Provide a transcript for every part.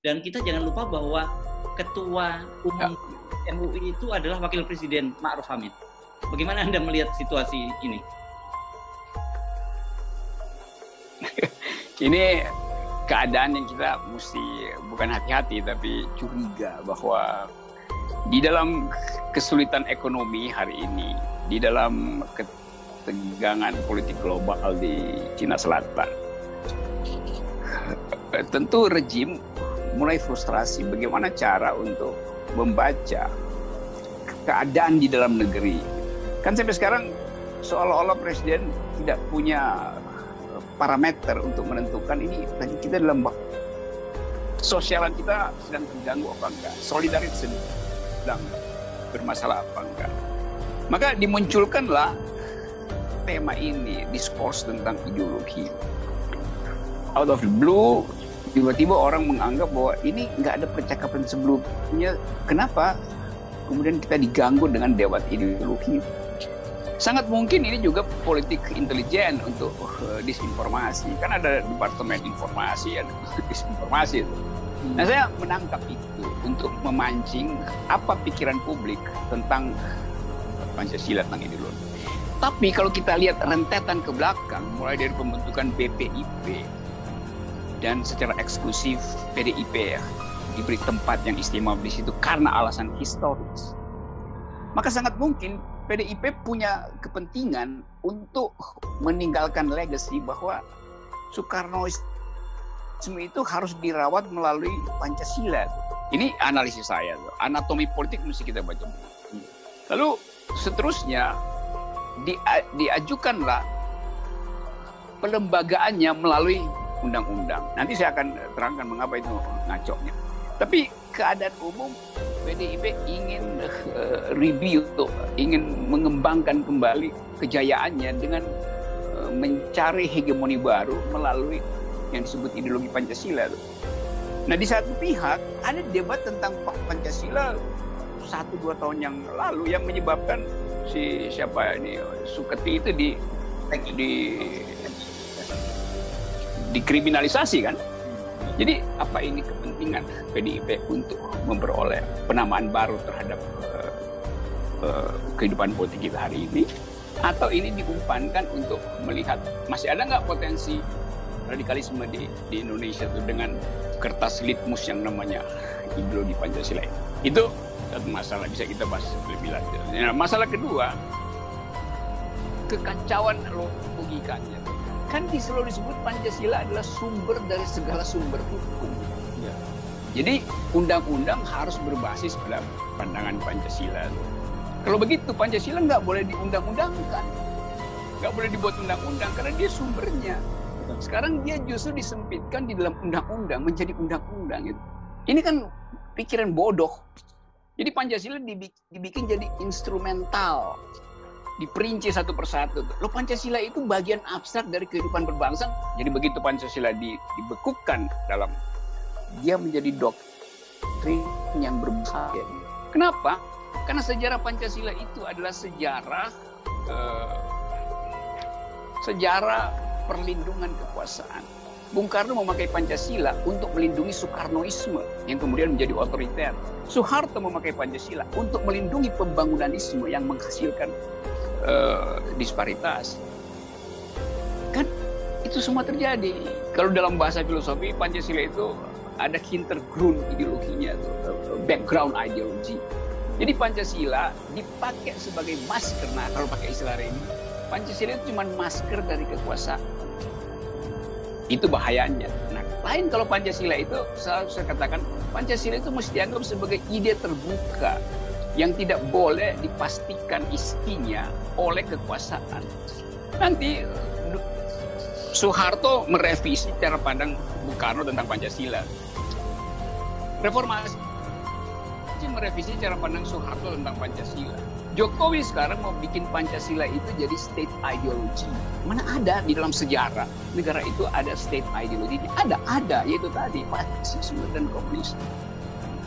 Dan kita jangan lupa bahwa Ketua Umum MUI itu adalah Wakil Presiden Ma'ruf Amin. Bagaimana Anda melihat situasi ini? Ini keadaan yang kita mesti bukan hati-hati tapi curiga bahwa di dalam kesulitan ekonomi hari ini, di dalam ketegangan politik global di Cina Selatan, tentu rejim mulai frustrasi bagaimana cara untuk membaca keadaan di dalam negeri. Kan sampai sekarang seolah-olah presiden tidak punya parameter untuk menentukan ini lagi kita dalam sosialan kita sedang terganggu apa enggak, solidaritas sedang bermasalah apa enggak. Maka dimunculkanlah tema ini, diskurs tentang ideologi. Out of the blue, tiba-tiba orang menganggap bahwa ini nggak ada percakapan sebelumnya. Kenapa kemudian kita diganggu dengan debat ideologi? Sangat mungkin ini juga politik intelijen untuk disinformasi. Kan ada departemen informasi, ada disinformasi. Nah, saya menangkap itu untuk memancing apa pikiran publik tentang Pancasila, tentang ideologi. Tapi kalau kita lihat rentetan ke belakang, mulai dari pembentukan BPIP, dan secara eksklusif PDIP ya, diberi tempat yang istimewa di situ karena alasan historis. Maka sangat mungkin PDIP punya kepentingan untuk meninggalkan legacy bahwa Soekarnoisme itu harus dirawat melalui Pancasila. Ini analisis saya. Anatomi politik mesti kita baca. Lalu seterusnya diajukanlah pelembagaannya melalui undang-undang. Nanti saya akan terangkan mengapa itu ngaconya. Tapi keadaan umum PDIP ingin review, ingin mengembangkan kembali kejayaannya dengan mencari hegemoni baru melalui yang disebut ideologi Pancasila. Nah, di satu pihak ada debat tentang Pancasila 1-2 tahun yang lalu yang menyebabkan siapa ini Suketi itu dikriminalisasi kan. Jadi apa ini kepentingan PDIP untuk memperoleh penamaan baru terhadap kehidupan politik kita hari ini? Atau ini diumpankan untuk melihat masih ada nggak potensi radikalisme di Indonesia itu dengan kertas litmus yang namanya ideologi Pancasila? Itu satu masalah bisa kita bahas lebih lanjut. Nah, masalah kedua, kekacauan logikanya. Kan selalu disebut Pancasila adalah sumber dari segala sumber hukum. Ya. Jadi undang-undang harus berbasis pada pandangan Pancasila. Kalau begitu Pancasila nggak boleh diundang-undangkan, nggak boleh dibuat undang-undang karena dia sumbernya. Sekarang dia justru disempitkan di dalam undang-undang menjadi undang-undang. Gitu. Ini kan pikiran bodoh. Jadi Pancasila dibikin jadi instrumental. Diperinci satu persatu. Loh, Pancasila itu bagian abstrak dari kehidupan berbangsa. Jadi begitu Pancasila dibekukan dalam, dia menjadi doktrin yang berbahaya. Kenapa? Karena sejarah Pancasila itu adalah sejarah perlindungan kekuasaan. Bung Karno memakai Pancasila untuk melindungi Soekarnoisme yang kemudian menjadi otoriter. Soeharto memakai Pancasila untuk melindungi pembangunanisme yang menghasilkan disparitas. Kan itu semua terjadi. Kalau dalam bahasa filosofi Pancasila itu ada Hintergrund ideologinya, background ideology. Jadi Pancasila dipakai sebagai masker. Nah, kalau pakai istilah ini, Pancasila itu cuma masker dari kekuasaan. Itu bahayanya. Nah, lain kalau Pancasila itu, saya katakan Pancasila itu mesti dianggap sebagai ide terbuka yang tidak boleh dipastikan isinya oleh kekuasaan. Nanti Soeharto merevisi cara pandang Bung Karno tentang Pancasila. Reformasi merevisi cara pandang Soeharto tentang Pancasila. Jokowi sekarang mau bikin Pancasila itu jadi state ideology. Mana ada di dalam sejarah negara itu ada state ideology? Ada, yaitu tadi Marxisme dan komunisme.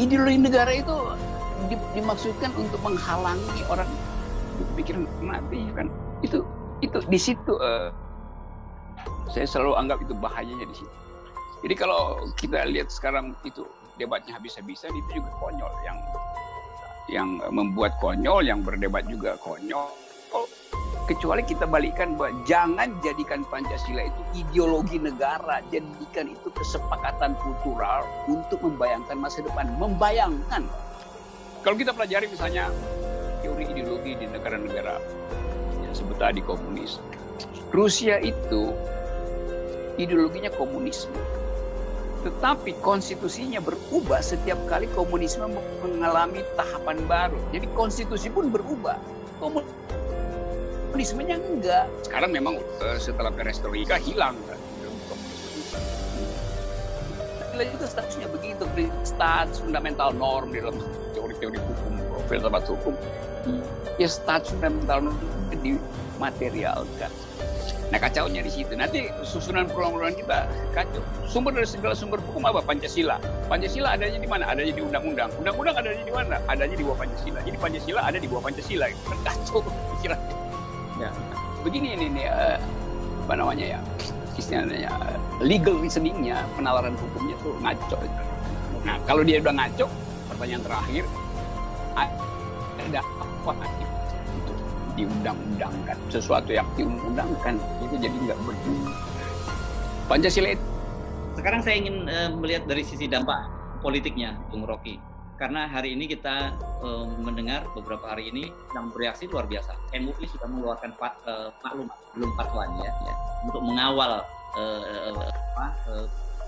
Ideologi negara itu dimaksudkan untuk menghalangi orang berpikiran mati kan. Itu di situ saya selalu anggap itu bahayanya di situ. Jadi kalau kita lihat sekarang itu debatnya habis-habisan itu juga konyol, yang membuat konyol, yang berdebat juga konyol. Kecuali kita balikkan bahwa jangan jadikan Pancasila itu ideologi negara, jadikan itu kesepakatan kultural untuk membayangkan masa depan. Membayangkan. Kalau kita pelajari misalnya teori ideologi di negara-negara yang sebut tadi komunis. Rusia itu ideologinya komunisme. Tetapi konstitusinya berubah setiap kali komunisme mengalami tahapan baru. Jadi konstitusi pun berubah. Komunismenya enggak. Sekarang memang setelah perestroika hilang kan. Itu statusnya begitu. Status fundamental norm di dalam teori-teori hukum, filsafat hukum. Ya status fundamental norm itu dimaterialkan. Nah kacaunya di situ. Nanti susunan peraturan kita kacau. Sumber dari segala sumber hukum apa? Pancasila. Pancasila adanya di mana? Adanya di undang-undang. Undang-undang adanya di mana? Adanya di bawah Pancasila. Jadi Pancasila ada di bawah Pancasila. Kan kacau pikirannya. Ya. Begini ini apa namanya ya? Istilahnya legal reasoningnya, penalaran hukumnya tuh ngaco. Nah kalau dia udah ngaco, pertanyaan terakhir, ada apa untuk diundang-undangkan? Sesuatu yang diundangkan itu jadi nggak berguna. Pancasila itu. Sekarang saya ingin melihat dari sisi dampak politiknya, Bung Rocky. Karena hari ini kita mendengar beberapa hari ini yang bereaksi luar biasa. MUI sudah mengeluarkan maklumat, belum fatwanya ya, untuk mengawal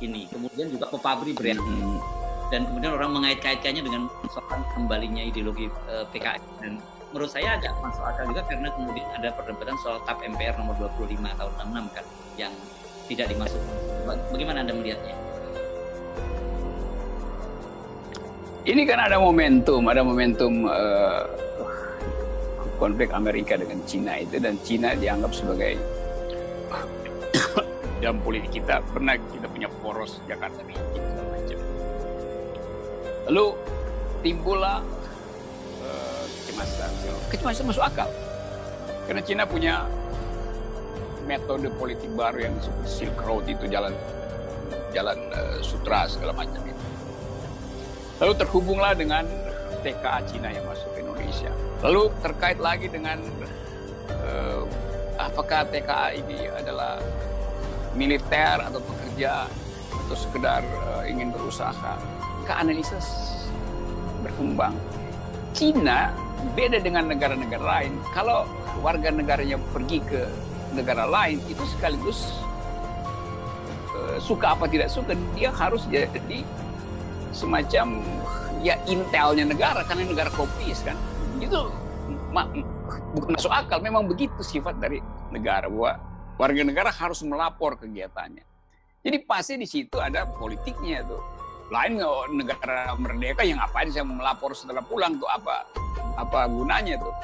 ini. Kemudian juga Pepabri bereaksi. Dan kemudian orang mengait-kaitkannya dengan soal kembalinya ideologi PKS. Dan menurut saya agak masuk akal juga karena kemudian ada perdebatan soal TAP MPR nomor 25 tahun 66 kan yang tidak dimasukkan. Bagaimana Anda melihatnya? Ini kan ada momentum konflik Amerika dengan Cina itu, dan Cina dianggap sebagai dalam politik kita pernah kita punya poros Jakarta Beijing segala macam. Lalu timbullah kecemasan masuk akal karena Cina punya metode politik baru yang disebut Silk Road, itu jalan sutra segala macam itu. Lalu terhubunglah dengan TKA Cina yang masuk ke Indonesia. Lalu terkait lagi dengan apakah TKA ini adalah militer atau pekerja atau sekedar ingin berusaha. Analisis berkembang. Cina beda dengan negara-negara lain. Kalau warga negaranya pergi ke negara lain, itu sekaligus suka apa tidak suka, dia harus jadi semacam ya intelnya negara, karena negara komunis kan. Itu bukan masuk akal, memang begitu sifat dari negara, bahwa warga negara harus melapor kegiatannya. Jadi pasti di situ ada politiknya tuh. Lain negara merdeka yang ngapain saya melapor setelah pulang tuh, apa gunanya tuh.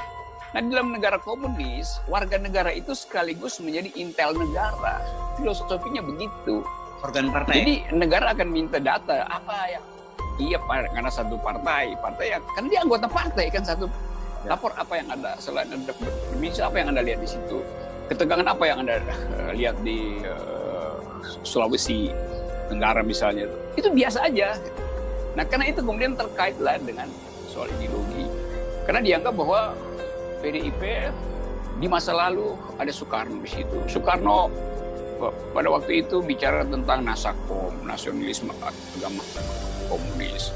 Nah di dalam negara komunis, warga negara itu sekaligus menjadi intel negara. Filosofinya begitu. Organ partai. Jadi negara akan minta data apa yang karena satu partai ya kan dia anggota partai kan satu. Lapor apa yang ada, selain ada apa yang Anda lihat di situ, ketegangan apa yang Anda lihat di Sulawesi Tenggara misalnya, itu biasa aja. Nah karena itu kemudian terkaitlah dengan soal ideologi, karena dianggap bahwa PDIP di masa lalu ada Soekarno di situ. Soekarno pada waktu itu bicara tentang nasakom, nasionalisme agama komunis.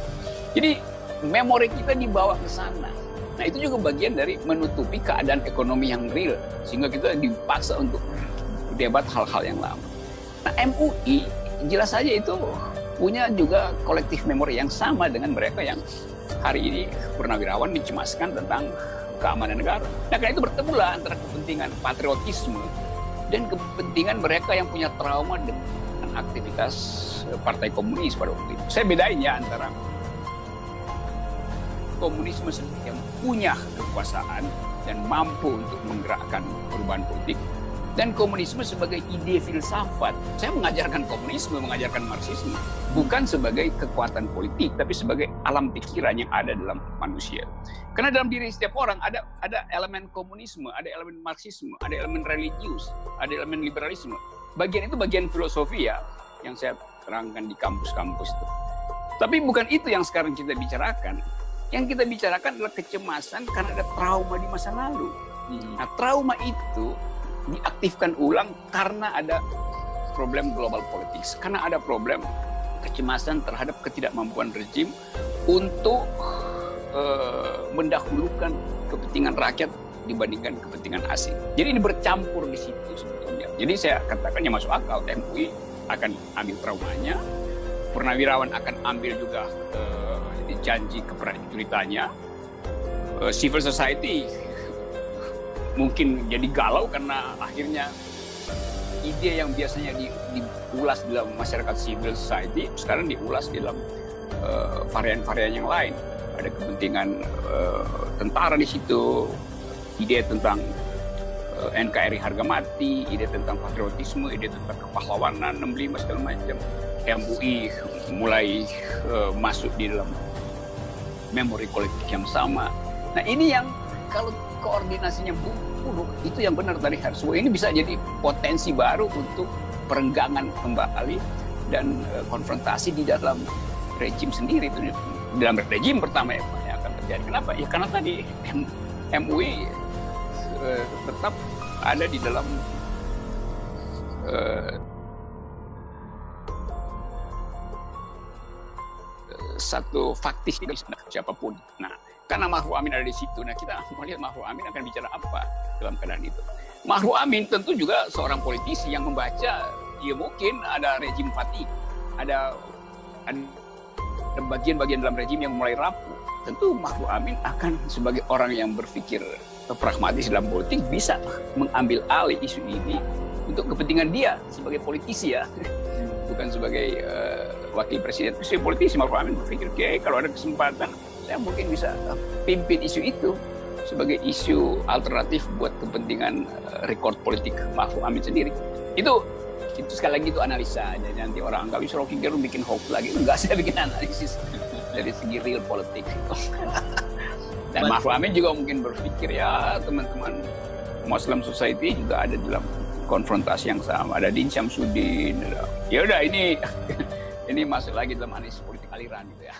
Jadi memori kita dibawa ke sana. Nah itu juga bagian dari menutupi keadaan ekonomi yang real, sehingga kita dipaksa untuk debat hal-hal yang lama. Nah MUI jelas saja itu punya juga kolektif memori yang sama dengan mereka yang hari ini purnawirawan dicemaskan tentang keamanan negara. Nah karena itu bertemulah antara kepentingan patriotisme dan kepentingan mereka yang punya trauma dengan aktivitas partai komunis pada waktu itu. Saya bedain ya antara komunisme yang punya kekuasaan dan mampu untuk menggerakkan perubahan politik, dan komunisme sebagai ide filsafat. Saya mengajarkan komunisme, mengajarkan Marxisme, bukan sebagai kekuatan politik, tapi sebagai alam pikiran yang ada dalam manusia. Karena dalam diri setiap orang ada elemen komunisme, ada elemen Marxisme, ada elemen religius, ada elemen liberalisme. Bagian itu bagian filosofi ya, yang saya terangkan di kampus-kampus itu. Tapi bukan itu yang sekarang kita bicarakan. Yang kita bicarakan adalah kecemasan karena ada trauma di masa lalu. Nah, trauma itu diaktifkan ulang karena ada problem global politics, karena ada problem kecemasan terhadap ketidakmampuan rejim untuk mendahulukan kepentingan rakyat dibandingkan kepentingan asing. Jadi ini bercampur di situ sebetulnya. Jadi saya katakan yang masuk akal, MUI akan ambil traumanya, purnawirawan akan ambil juga janji keperajulitannya, civil society mungkin jadi galau karena akhirnya ide yang biasanya diulas dalam masyarakat civil society sekarang diulas dalam varian-varian yang lain. Ada kepentingan tentara di situ, ide tentang NKRI harga mati, ide tentang patriotisme, ide tentang kepahlawanan 65 segala macam. MUI mulai masuk di dalam memori kolektif yang sama. Nah ini yang kalau koordinasinya buruk, itu yang benar tadi Harsuwo, ini bisa jadi potensi baru untuk perenggangan kembali dan konfrontasi di dalam rejim sendiri. Itu dalam rejim pertama yang akan terjadi. Kenapa? Ya karena tadi MUI tetap ada di dalam satu faktis tidak bisa siapapun. Nah, karena Ma'ruf Amin ada di situ, nah kita melihat Ma'ruf Amin akan bicara apa dalam keadaan itu. Ma'ruf Amin tentu juga seorang politisi yang membaca, ya mungkin ada rejim fatigue, ada bagian-bagian dalam rejim yang mulai rapuh. Tentu Ma'ruf Amin akan sebagai orang yang berpikir pragmatis dalam politik bisa mengambil alih isu ini untuk kepentingan dia sebagai politisi ya, bukan sebagai wakil presiden. Sebagai politisi Ma'ruf Amin berpikir, oke, kalau ada kesempatan saya mungkin bisa pimpin isu itu sebagai isu alternatif buat kepentingan rekod politik Ma'ruf Amin sendiri. Itu sekali lagi itu analisa aja. Nanti orang anggap Rocky Gerung bikin hoax lagi. Enggak, saya bikin analisis dari segi real politik. Dan Ma'ruf Amin juga mungkin berpikir ya teman-teman Muslim Society juga ada dalam konfrontasi yang sama. Ada Din Syamsuddin. Ya udah ini masuk lagi dalam analisis politik aliran gitu ya.